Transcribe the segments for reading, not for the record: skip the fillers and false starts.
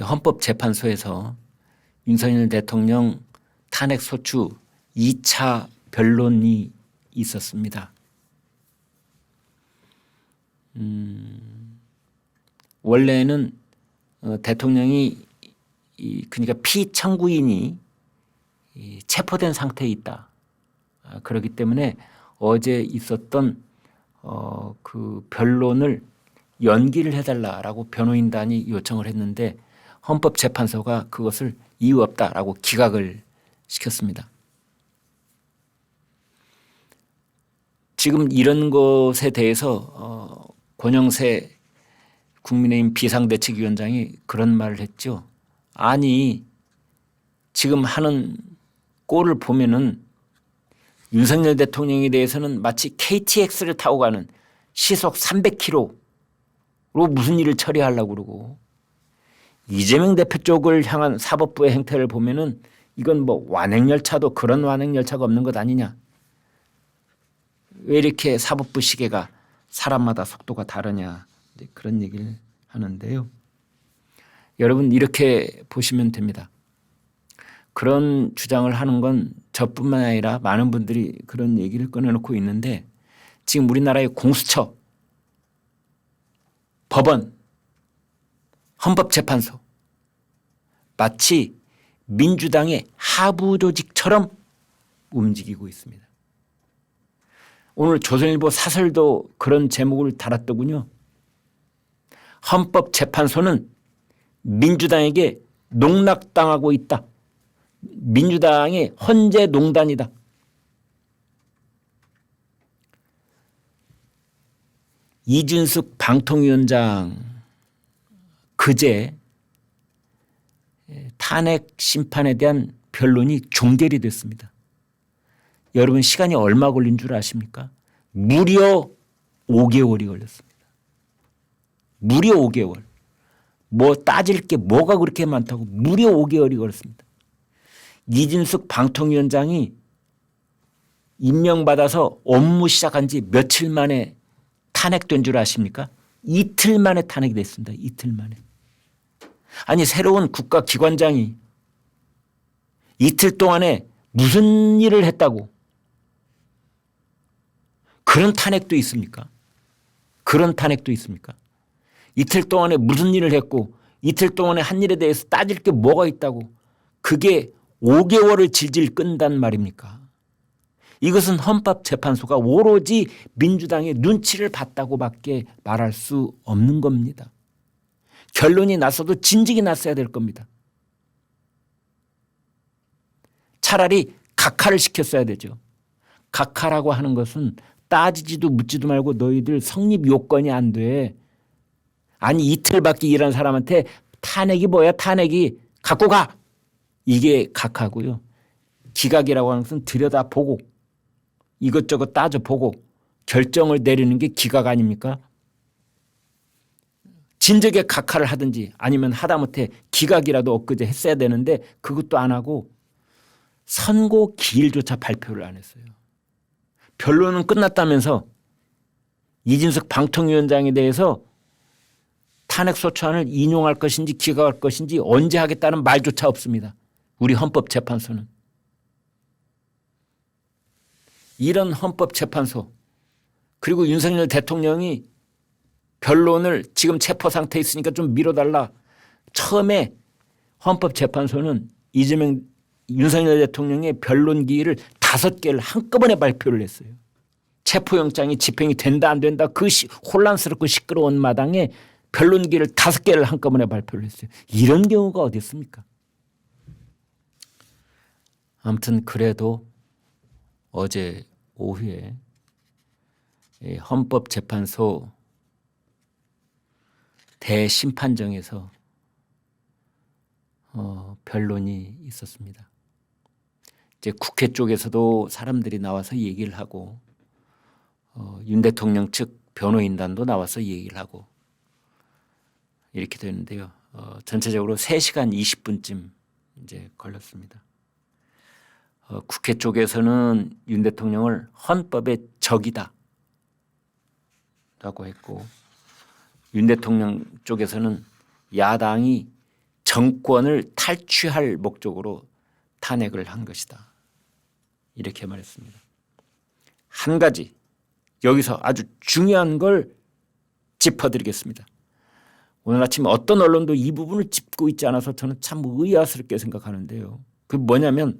헌법재판소에서 윤석열 대통령 탄핵소추 2차 변론이 있었습니다. 원래는 대통령이 그러니까 피청구인이 체포된 상태에 있다. 그렇기 때문에 어제 있었던 그 변론을 연기를 해달라라고 변호인단이 요청을 했는데 헌법재판소가 그것을 이유 없다라고 기각을 시켰습니다. 지금 이런 것에 대해서 권영세 국민의힘 비상대책위원장이 그런 말을 했죠. 아니 지금 하는 꼴을 보면은 윤석열 대통령에 대해서는 마치 KTX를 타고 가는 시속 300km로 무슨 일을 처리하려고 그러고 이재명 대표 쪽을 향한 사법부의 행태를 보면은 이건 뭐 완행열차도 그런 완행열차가 없는 것 아니냐. 왜 이렇게 사법부 시계가 사람마다 속도가 다르냐. 그런 얘기를 하는데요. 여러분 이렇게 보시면 됩니다. 그런 주장을 하는 건 저뿐만 아니라 많은 분들이 그런 얘기를 꺼내놓고 있는데 지금 우리나라의 공수처, 법원, 헌법재판소 마치 민주당의 하부 조직처럼 움직이고 있습니다. 오늘 조선일보 사설도 그런 제목을 달았더군요. 헌법재판소는 민주당에게 농락당하고 있다. 민주당의 헌재 농단이다. 이준석 방통위원장 그제 탄핵 심판에 대한 변론이 종결이 됐습니다. 여러분 시간이 얼마 걸린 줄 아십니까? 무려 5개월이 걸렸습니다. 무려 5개월. 뭐 따질 게 뭐가 그렇게 많다고 무려 5개월이 걸렸습니다. 이준석 방통위원장이 임명받아서 업무 시작한 지 며칠 만에 탄핵된 줄 아십니까? 이틀 만에 탄핵이 됐습니다. 이틀 만에. 아니 새로운 국가기관장이 이틀 동안에 무슨 일을 했다고 그런 탄핵도 있습니까? 그런 탄핵도 있습니까? 이틀 동안에 무슨 일을 했고 이틀 동안에 한 일에 대해서 따질 게 뭐가 있다고 그게 5개월을 질질 끈단 말입니까? 이것은 헌법재판소가 오로지 민주당의 눈치를 봤다고밖에 말할 수 없는 겁니다. 결론이 났어도 진즉이 났어야 될 겁니다. 차라리 각하를 시켰어야 되죠. 각하라고 하는 것은 따지지도 묻지도 말고 너희들 성립 요건이 안 돼. 아니 이틀밖에 일한 사람한테 탄핵이 뭐야 탄핵이 갖고 가. 이게 각하고요. 기각이라고 하는 것은 들여다보고 이것저것 따져보고 결정을 내리는 게 기각 아닙니까? 진즉에 각하를 하든지 아니면 하다못해 기각이라도 엊그제 했어야 되는데 그것도 안 하고 선고 기일조차 발표를 안 했어요. 변론은 끝났다면서 이준석 방통위원장에 대해서 탄핵소추안을 인용할 것인지 기각할 것인지 언제 하겠다는 말조차 없습니다. 우리 헌법재판소는. 이런 헌법재판소 그리고 윤석열 대통령이 변론을 지금 체포 상태에 있으니까 좀 미뤄달라. 처음에 헌법재판소는 윤석열 대통령의 변론 기일을 5개를 한꺼번에 발표를 했어요. 체포영장이 집행이 된다 안 된다 그 혼란스럽고 시끄러운 마당에 변론 기일을 5개를 한꺼번에 발표를 했어요. 이런 경우가 어디 있습니까? 아무튼 그래도 어제 오후에 헌법재판소 대심판정에서 변론이 있었습니다. 이제 국회 쪽에서도 사람들이 나와서 얘기를 하고 윤 대통령 측 변호인단도 나와서 얘기를 하고 이렇게 되는데요. 전체적으로 3시간 20분쯤 이제 걸렸습니다. 국회 쪽에서는 윤 대통령을 헌법의 적이다 라고 했고 윤 대통령 쪽에서는 야당이 정권을 탈취할 목적으로 탄핵을 한 것이다. 이렇게 말했습니다. 한 가지 여기서 아주 중요한 걸 짚어드리겠습니다. 오늘 아침 어떤 언론도 이 부분을 짚고 있지 않아서 저는 참 의아스럽게 생각하는데요. 그게 뭐냐면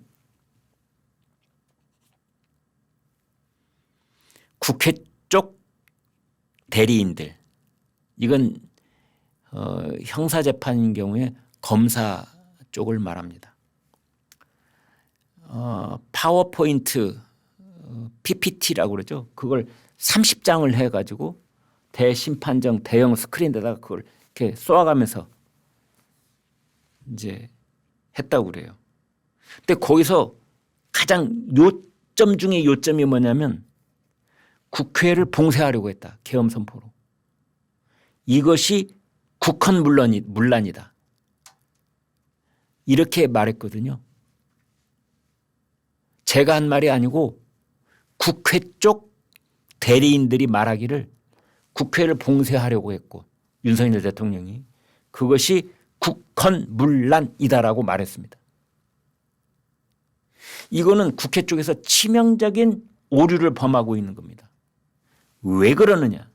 국회 쪽 대리인들, 이건 형사재판인 경우에 검사 쪽을 말합니다. 파워포인트 PPT라고 그러죠. 그걸 30장을 해가지고 대심판정 대형 스크린에다가 그걸 이렇게 쏘아가면서 이제 했다고 그래요. 근데 거기서 가장 요점 중에 요점이 뭐냐면 국회를 봉쇄하려고 했다. 계엄 선포로. 이것이 국헌 문란이다. 이렇게 말했거든요. 제가 한 말이 아니고 국회 쪽 대리인들이 말하기를 국회를 봉쇄하려고 했고 윤석열 대통령이 그것이 국헌 문란이다라고 말했습니다. 이거는 국회 쪽에서 치명적인 오류를 범하고 있는 겁니다. 왜 그러느냐?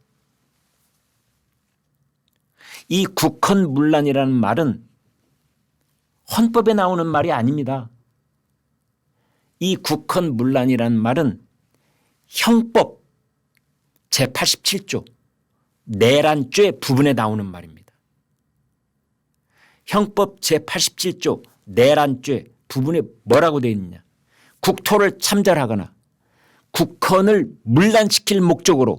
이 국헌 문란이라는 말은 헌법에 나오는 말이 아닙니다. 이 국헌 문란이라는 말은 형법 제87조 내란죄 부분에 나오는 말입니다. 형법 제87조 내란죄 부분에 뭐라고 되어 있느냐? 국토를 참잘하거나 국헌을 문란시킬 목적으로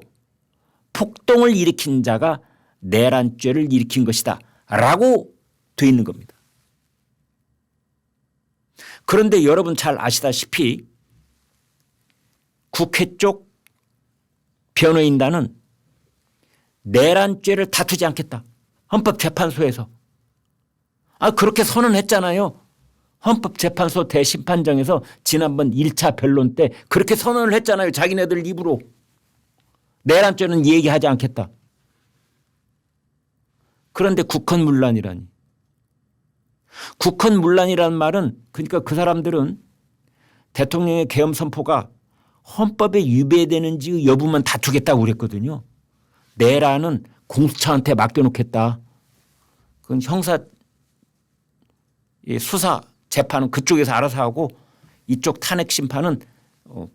폭동을 일으킨 자가 내란죄를 일으킨 것이다 라고 되어 있는 겁니다. 그런데 여러분 잘 아시다시피 국회 쪽 변호인단은 내란죄를 다투지 않겠다. 헌법재판소에서. 그렇게 선언했잖아요. 헌법재판소 대심판정에서 지난번 1차 변론 때 그렇게 선언을 했잖아요. 자기네들 입으로. 내란죄는 얘기하지 않겠다. 그런데 국헌문란이라니. 국헌문란이라는 말은 그러니까 그 사람들은 대통령의 계엄 선포가 헌법에 위배되는지 여부만 다투겠다고 그랬거든요. 내란은 공수처한테 맡겨놓겠다. 그건 형사 수사 재판은 그쪽에서 알아서 하고 이쪽 탄핵 심판은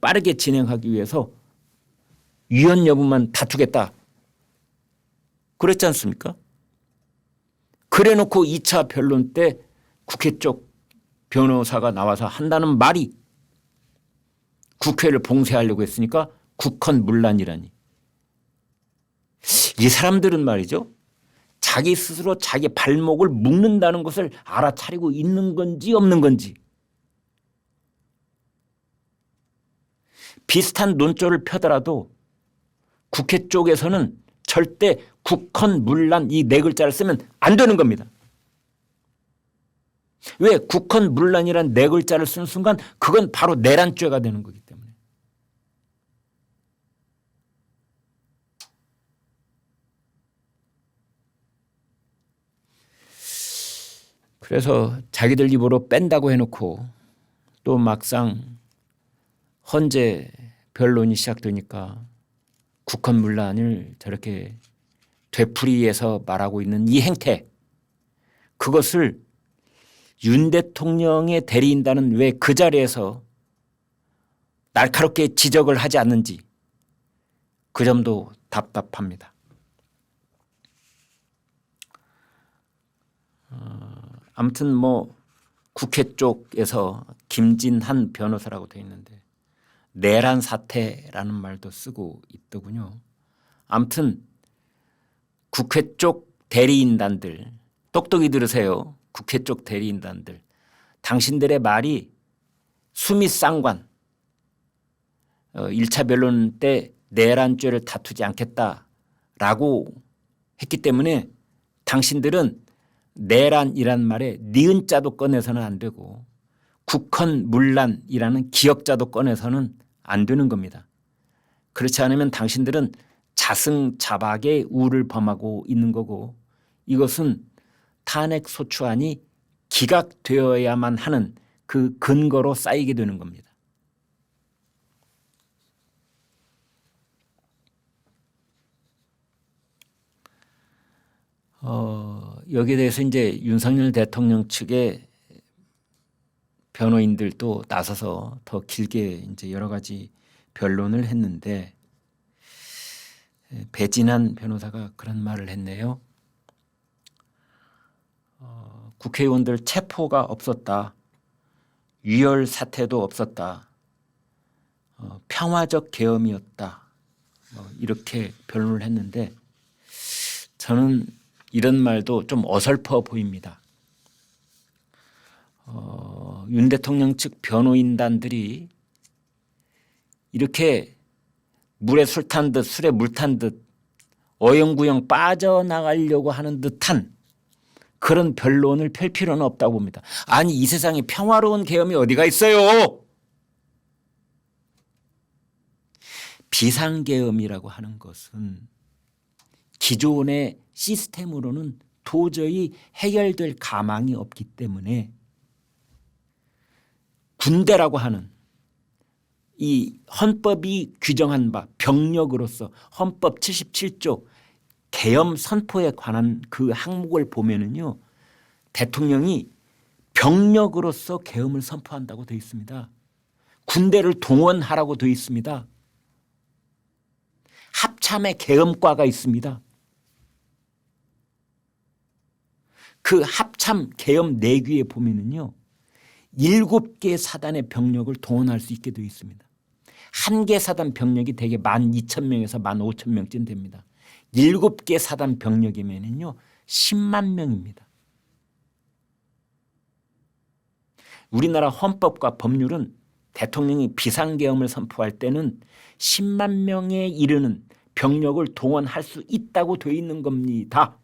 빠르게 진행하기 위해서 위헌 여부만 다투겠다. 그랬지 않습니까? 그래 놓고 2차 변론 때 국회 쪽 변호사가 나와서 한다는 말이 국회를 봉쇄하려고 했으니까 국헌문란이라니. 이 사람들은 말이죠. 자기 스스로 자기 발목을 묶는다는 것을 알아차리고 있는 건지 없는 건지. 비슷한 논조를 펴더라도 국회 쪽에서는 절대 국헌문란 이 네 글자를 쓰면 안 되는 겁니다. 왜? 국헌문란이란 네 글자를 쓰는 순간 그건 바로 내란죄가 되는 거기 때문에. 그래서 자기들 입으로 뺀다고 해놓고 또 막상 헌재 변론이 시작되니까 국헌문란을 저렇게 되풀이해서 말하고 있는 이 행태, 그것을 윤 대통령의 대리인단은 왜 그 자리에서 날카롭게 지적을 하지 않는지 그 점도 답답합니다. 아무튼 뭐 국회 쪽에서 김진한 변호사라고 되어 있는데 내란 사태라는 말도 쓰고 있더군요. 아무튼 국회 쪽 대리인단들 똑똑히 들으세요. 국회 쪽 대리인단들. 당신들의 말이 수미 쌍관 1차 변론 때 내란죄를 다투지 않겠다라고 했기 때문에 당신들은 내란이란 말에 니은자도 꺼내서는 안 되고 국헌문란이라는 기역자도 꺼내서는 안 되는 겁니다. 그렇지 않으면 당신들은 자승자박의 우를 범하고 있는 거고 이것은 탄핵소추안이 기각되어야만 하는 그 근거로 쌓이게 되는 겁니다. 여기에 대해서 이제 윤석열 대통령 측의 변호인들도 나서서 더 길게 이제 여러 가지 변론을 했는데, 배진한 변호사가 그런 말을 했네요. 국회의원들 체포가 없었다. 유혈 사태도 없었다. 평화적 계엄이었다. 이렇게 변론을 했는데, 저는 이런 말도 좀 어설퍼 보입니다. 윤 대통령 측 변호인단들이 이렇게 물에 술 탄 듯 술에 물 탄 듯 어영부영 빠져나가려고 하는 듯한 그런 변론을 펼 필요는 없다고 봅니다. 아니, 이 세상에 평화로운 계엄이 어디가 있어요? 비상계엄이라고 하는 것은 기존의 시스템으로는 도저히 해결될 가망이 없기 때문에 군대라고 하는 이 헌법이 규정한 바 병력으로서 헌법 77조 계엄 선포에 관한 그 항목을 보면은요, 대통령이 병력으로서 계엄을 선포한다고 되어 있습니다. 군대를 동원하라고 되어 있습니다. 합참의 계엄과가 있습니다. 그 합참 계엄 내규에 보면은요, 7개 사단의 병력을 동원할 수 있게 되어 있습니다. 한 개 사단 병력이 대개 12,000명에서 15,000명쯤 됩니다. 7개 사단 병력이면은요 10만 명입니다. 우리나라 헌법과 법률은 대통령이 비상계엄을 선포할 때는 10만 명에 이르는 병력을 동원할 수 있다고 되어 있는 겁니다.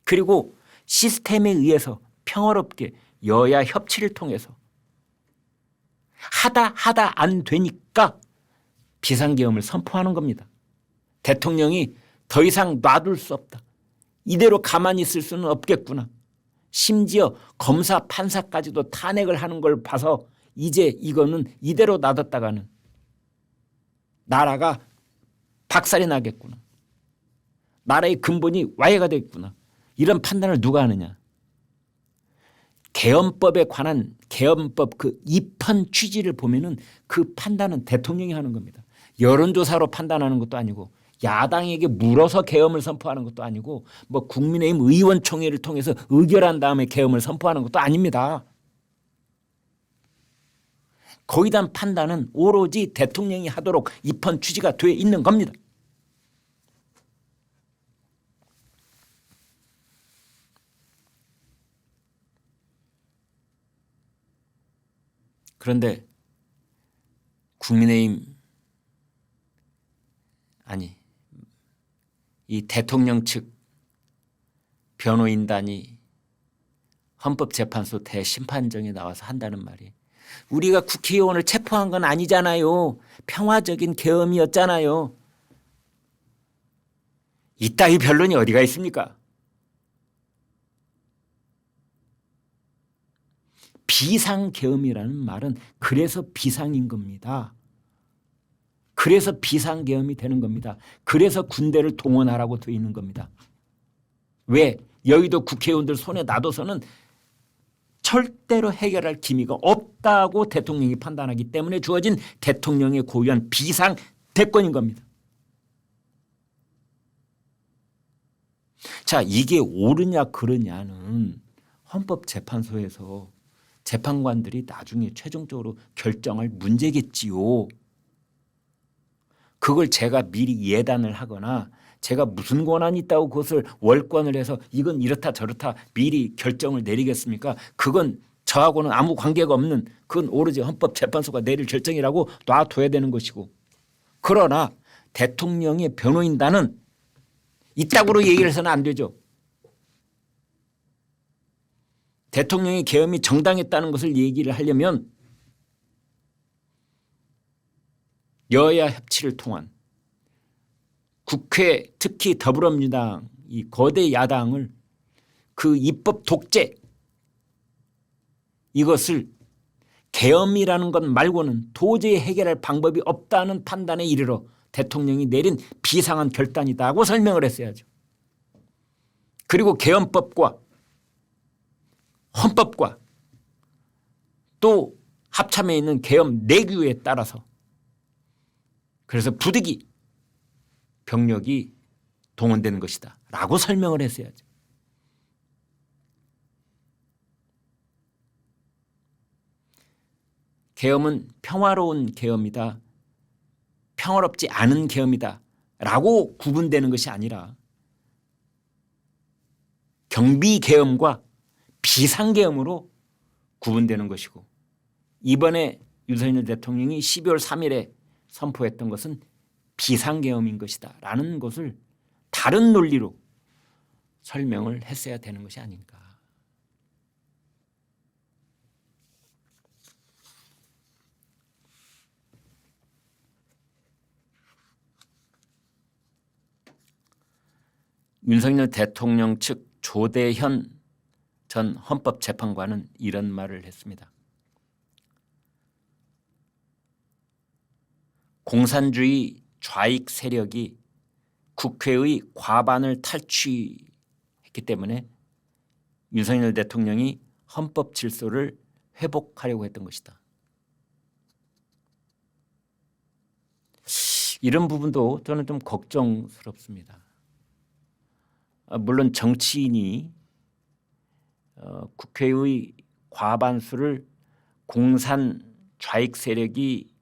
그리고 시스템에 의해서 평화롭게 여야 협치를 통해서 하다 안 되니까 비상계엄을 선포하는 겁니다. 대통령이 더 이상 놔둘 수 없다. 이대로 가만히 있을 수는 없겠구나. 심지어 검사 판사까지도 탄핵을 하는 걸 봐서 이제 이거는 이대로 놔뒀다가는 나라가 박살이 나겠구나. 나라의 근본이 와해가 되겠구나. 이런 판단을 누가 하느냐. 계엄법에 관한 계엄법 그 입헌 취지를 보면은 그 판단은 대통령이 하는 겁니다. 여론조사로 판단하는 것도 아니고 야당에게 물어서 계엄을 선포하는 것도 아니고 뭐 국민의힘 의원총회를 통해서 의결한 다음에 계엄을 선포하는 것도 아닙니다. 거기에 대한 판단은 오로지 대통령이 하도록 입헌 취지가 되어 있는 겁니다. 그런데 국민의힘 아니 이 대통령 측 변호인단이 헌법재판소 대심판정에 나와서 한다는 말이 우리가 국회의원을 체포한 건 아니잖아요. 평화적인 계엄이었잖아요. 이따위 변론이 어디가 있습니까? 비상계엄이라는 말은 그래서 비상인 겁니다. 그래서 비상계엄이 되는 겁니다. 그래서 군대를 동원하라고 되어 있는 겁니다. 왜? 여의도 국회의원들 손에 놔둬서는 절대로 해결할 기미가 없다고 대통령이 판단하기 때문에 주어진 대통령의 고유한 비상대권인 겁니다. 자, 이게 옳으냐 그르냐는 헌법재판소에서 재판관들이 나중에 최종적으로 결정할 문제겠지요. 그걸 제가 미리 예단을 하거나 제가 무슨 권한이 있다고 그것을 월권을 해서 이건 이렇다 저렇다 미리 결정을 내리겠습니까? 그건 저하고는 아무 관계가 없는 그건 오로지 헌법재판소가 내릴 결정이라고 놔둬야 되는 것이고, 그러나 대통령의 변호인단은 이따구로 얘기를 해서는 안 되죠. 대통령의 계엄이 정당했다는 것을 얘기를 하려면 여야 협치를 통한 국회 특히 더불어민주당 이 거대 야당을 그 입법 독재, 이것을 계엄이라는 것 말고는 도저히 해결할 방법이 없다는 판단에 이르러 대통령이 내린 비상한 결단이다고 설명을 했어야죠. 그리고 계엄법과 헌법과 또 합참에 있는 계엄 내규에 따라서 그래서 부득이 병력이 동원되는 것이다 라고 설명을 했어야죠. 계엄은 평화로운 계엄이다, 평화롭지 않은 계엄이다 라고 구분되는 것이 아니라 경비계엄과 비상계엄으로 구분되는 것이고, 이번에 윤석열 대통령이 12월 3일에 선포했던 것은 비상계엄인 것이다 라는 것을 다른 논리로 설명을 했어야 되는 것이 아닌가. 윤석열 대통령 측 조대현 전 헌법재판관은 이런 말을 했습니다. 공산주의 좌익 세력이 국회의 과반을 탈취했기 때문에 윤석열 대통령이 헌법 질서를 회복하려고 했던 것이다. 이런 부분도 저는 좀 걱정스럽습니다. 물론 정치인이 국회의 과반수를 공산 좌익 세력이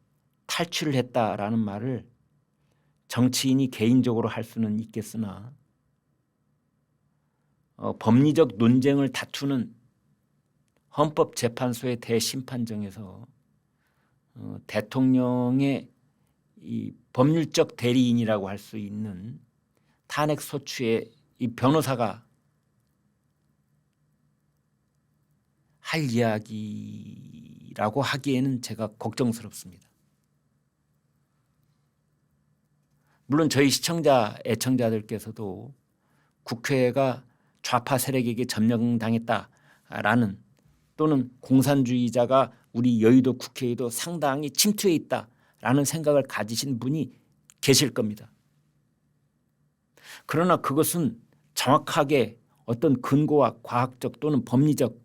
탈취를 했다라는 말을 정치인이 개인적으로 할 수는 있겠으나 법리적 논쟁을 다투는 헌법재판소의 대심판정에서 대통령의 이 법률적 대리인이라고 할 수 있는 탄핵소추의 이 변호사가 할 이야기라고 하기에는 제가 걱정스럽습니다. 물론 저희 시청자, 애청자들께서도 국회가 좌파 세력에게 점령당했다라는 또는 공산주의자가 우리 여의도 국회에도 상당히 침투해 있다라는 생각을 가지신 분이 계실 겁니다. 그러나 그것은 정확하게 어떤 근거와 과학적 또는 법리적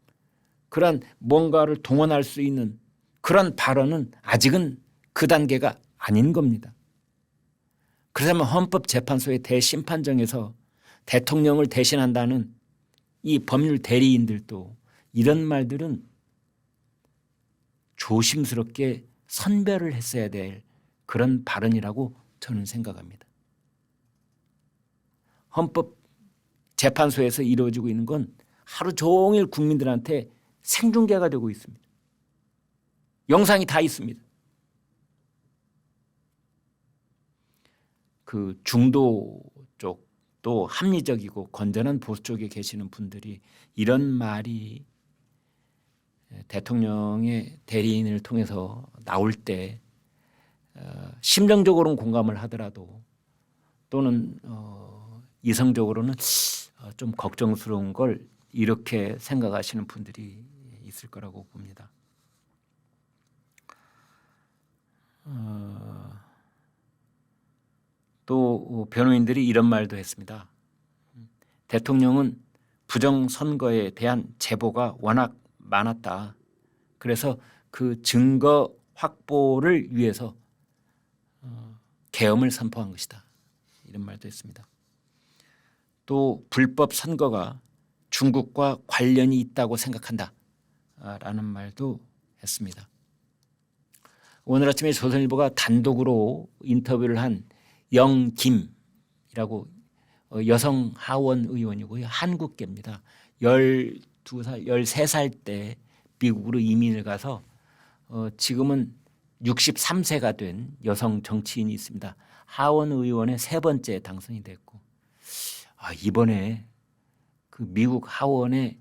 그런 뭔가를 동원할 수 있는 그런 발언은 아직은 그 단계가 아닌 겁니다. 그렇다면 헌법재판소의 대심판정에서 대통령을 대신한다는 이 법률 대리인들도 이런 말들은 조심스럽게 선별을 했어야 될 그런 발언이라고 저는 생각합니다. 헌법재판소에서 이루어지고 있는 건 하루 종일 국민들한테 생중계가 되고 있습니다. 영상이 다 있습니다. 그 중도 쪽 또 합리적이고 건전한 보수 쪽에 계시는 분들이 이런 말이 대통령의 대리인을 통해서 나올 때 심정적으로는 공감을 하더라도 또는 이성적으로는 좀 걱정스러운 걸 이렇게 생각하시는 분들이 있을 거라고 봅니다. 또 변호인들이 이런 말도 했습니다. 대통령은 부정선거에 대한 제보가 워낙 많았다. 그래서 그 증거 확보를 위해서 계엄을 선포한 것이다. 이런 말도 했습니다. 또 불법 선거가 중국과 관련이 있다고 생각한다. 라는 말도 했습니다. 오늘 아침에 조선일보가 단독으로 인터뷰를 한 영김이라고 여성 하원 의원이고요. 한국계입니다. 12살, 13살 때 미국으로 이민을 가서 지금은 63세가 된 여성 정치인이 있습니다. 하원 의원의 3번째 당선이 됐고 이번에 그 미국 하원의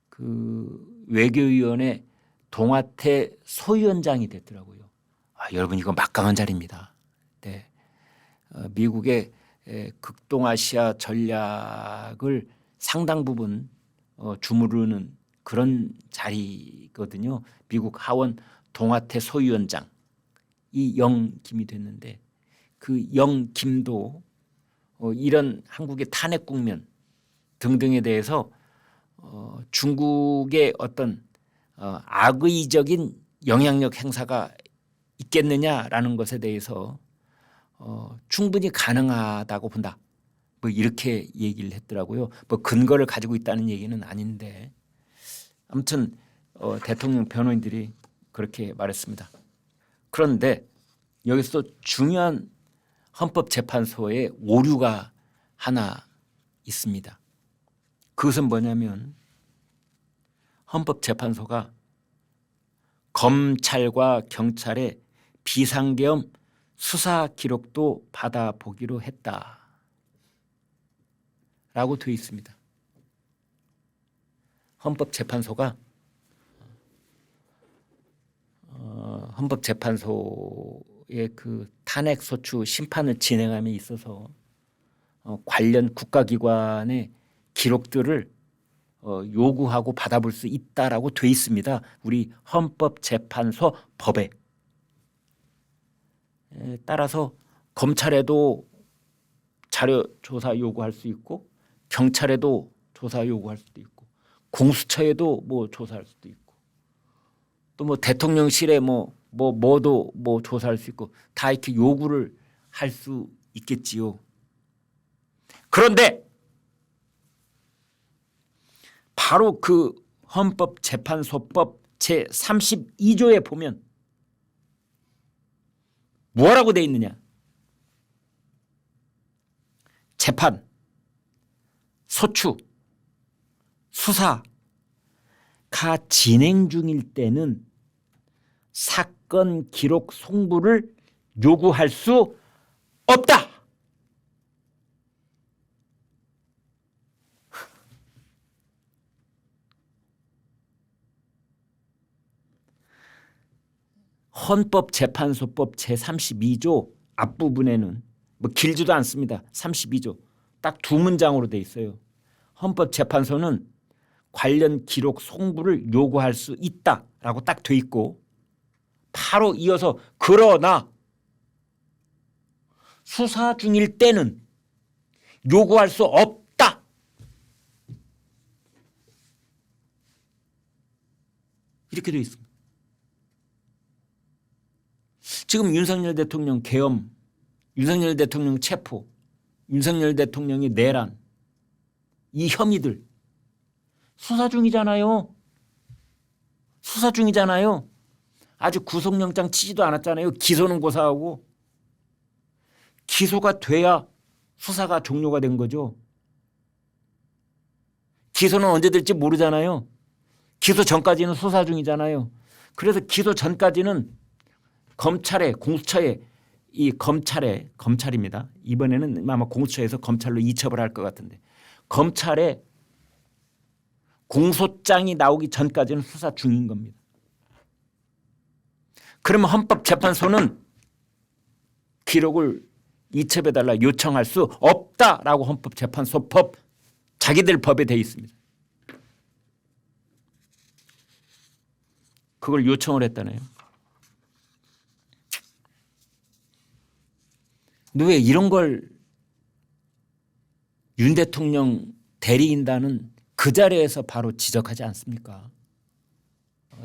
그 외교위원회 동아태 소위원장이 됐더라고요. 여러분 이거 막강한 자리입니다. 네. 미국의 극동아시아 전략을 상당 부분 주무르는 그런 자리거든요. 미국 하원 동아태 소위원장 이 영김이 됐는데 그 영김도 이런 한국의 탄핵 국면 등등에 대해서 중국의 어떤 악의적인 영향력 행사가 있겠느냐라는 것에 대해서 충분히 가능하다고 본다. 뭐 이렇게 얘기를 했더라고요. 뭐 근거를 가지고 있다는 얘기는 아닌데 아무튼 대통령 변호인들이 그렇게 말했습니다. 그런데 여기서 중요한 헌법재판소의 오류가 하나 있습니다. 그것은 뭐냐면 헌법재판소가 검찰과 경찰의 비상계엄 수사 기록도 받아보기로 했다라고 되어 있습니다. 헌법재판소가 헌법재판소의 그 탄핵소추 심판을 진행함에 있어서 관련 국가기관의 기록들을 요구하고 받아볼 수 있다라고 돼 있습니다. 우리 헌법재판소 법에. 따라서 검찰에도 자료 조사 요구할 수 있고 경찰에도 조사 요구할 수도 있고 공수처에도 뭐 조사할 수도 있고 또 뭐 대통령실에 뭐도 조사할 수 있고 다 이렇게 요구를 할 수 있겠지요. 그런데 바로 그 헌법재판소법 제32조에 보면 뭐라고 돼 있느냐? 재판, 소추, 수사가 진행 중일 때는 사건 기록 송부를 요구할 수 없다. 헌법재판소법 제32조 앞부분에는 뭐 길지도 않습니다. 32조 딱 두 문장으로 돼 있어요. 헌법재판소는 관련 기록 송부를 요구할 수 있다라고 딱 돼 있고 바로 이어서 그러나 수사 중일 때는 요구할 수 없다. 이렇게 돼 있습니다. 지금 윤석열 대통령 계엄, 윤석열 대통령 체포, 윤석열 대통령의 내란 이 혐의들 수사 중이잖아요. 수사 중이잖아요. 아직 구속영장 치지도 않았잖아요. 기소는 고사하고. 기소가 돼야 수사가 종료가 된 거죠. 기소는 언제 될지 모르잖아요. 기소 전까지는 수사 중이잖아요. 그래서 기소 전까지는 검찰에 공수처에 검찰입니다. 이번에는 아마 공수처에서 검찰로 이첩을 할 것 같은데 검찰에 공소장이 나오기 전까지는 수사 중인 겁니다. 그러면 헌법재판소는 기록을 이첩해달라 요청할 수 없다라고 헌법재판소법 자기들 법에 되어 있습니다. 그걸 요청을 했다네요. 근데 왜 이런 걸 윤 대통령 대리인단은 그 자리에서 바로 지적하지 않습니까?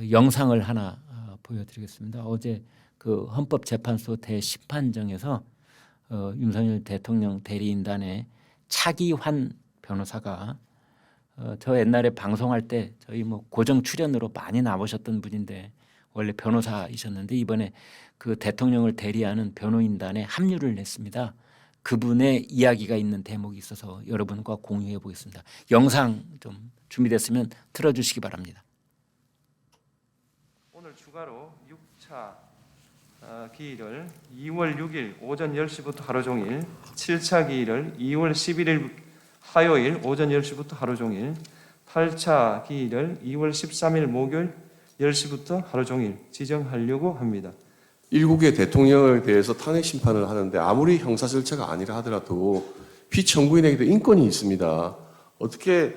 영상을 하나 보여드리겠습니다. 어제 그 헌법재판소 대심판정에서 윤석열 대통령 대리인단의 차기환 변호사가 저 옛날에 방송할 때 저희 뭐 고정 출연으로 많이 나오셨던 분인데 원래 변호사이셨는데 이번에 그 대통령을 대리하는 변호인단에 합류를 했습니다. 그분의 이야기가 있는 대목이 있어서 여러분과 공유해 보겠습니다. 영상 좀 준비됐으면 틀어주시기 바랍니다. 오늘 추가로 6차 기일을 2월 6일 오전 10시부터 하루 종일, 7차 기일을 2월 11일 화요일 오전 10시부터 하루 종일, 8차 기일을 2월 13일 목요일 10시부터 하루 종일 지정하려고 합니다. 일국의 대통령에 대해서 탄핵 심판을 하는데 아무리 형사 절차가 아니라 하더라도 피청구인에게도 인권이 있습니다. 어떻게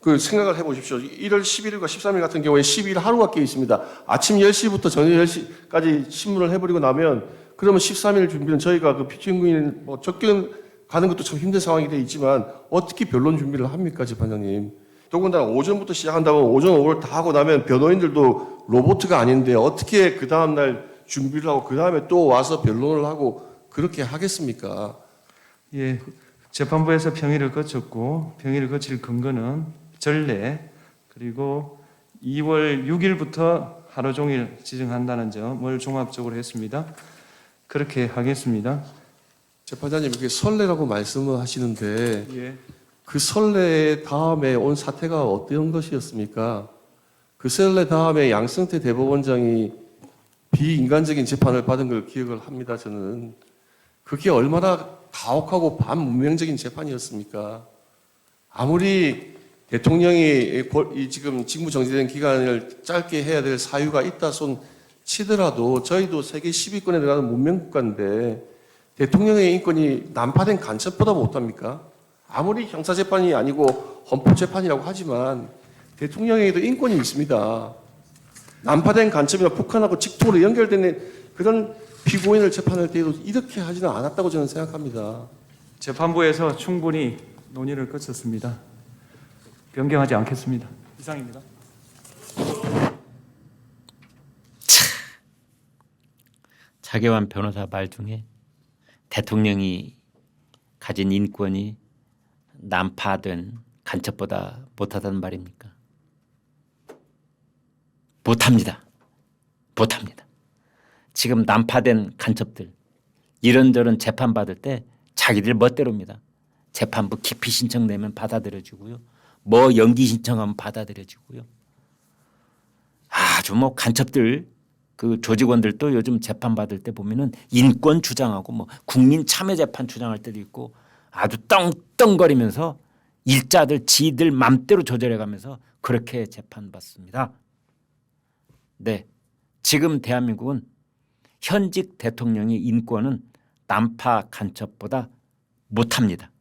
그 생각을 해보십시오. 1월 11일과 13일 같은 경우에 12일 하루가 깨 있습니다. 아침 10시부터 저녁 10시까지 신문을 해버리고 나면 그러면 13일 준비는 저희가 그 피청구인 뭐 접견 가는 것도 참 힘든 상황이 돼 있지만 어떻게 변론 준비를 합니까, 재판장님? 더군다나 오전부터 시작한다고 오전 오후를 다 하고 나면 변호인들도 로봇가 아닌데 어떻게 그 다음날 준비를 하고 그 다음에 또 와서 변론을 하고 그렇게 하겠습니까? 예, 재판부에서 평의를 거쳤고 평의를 거칠 근거는 전례 그리고 2월 6일부터 하루 종일 지정한다는 점을 종합적으로 했습니다. 그렇게 하겠습니다. 재판장님 이렇게 설레라고 말씀을 하시는데 예, 그 설레 다음에 온 사태가 어떤 것이었습니까? 그 설레 다음에 양승태 대법원장이 비인간적인 재판을 받은 걸 기억을 합니다. 저는 그게 얼마나 가혹하고 반문명적인 재판이었습니까? 아무리 대통령이 이 지금 직무 정지된 기간을 짧게 해야 될 사유가 있다 손 치더라도 저희도 세계 10위권에 들어가는 문명국가인데 대통령의 인권이 난파된 간첩보다 못합니까? 아무리 형사재판이 아니고 헌법재판이라고 하지만 대통령에게도 인권이 있습니다. 난파된 간첩이나 북한하고 직통으로 연결되는 그런 피고인을 재판할 때에도 이렇게 하지는 않았다고 저는 생각합니다. 재판부에서 충분히 논의를 거쳤습니다. 변경하지 않겠습니다. 이상입니다. 차계환 변호사 말 중에 대통령이 가진 인권이 난파된 간첩보다 못하다는 말입니까? 못합니다. 못합니다. 지금 난파된 간첩들 이런저런 재판받을 때 자기들 멋대로입니다. 재판부 기피 신청 내면 받아들여지고요. 뭐 연기 신청하면 받아들여지고요. 아주 뭐 간첩들 그 조직원들도 요즘 재판받을 때 보면은 인권 주장하고 뭐 국민 참여 재판 주장할 때도 있고 아주 떵떵거리면서 일자들 지들 맘대로 조절해가면서 그렇게 재판받습니다. 네, 지금 대한민국은 현직 대통령의 인권은 난파 간첩보다 못합니다.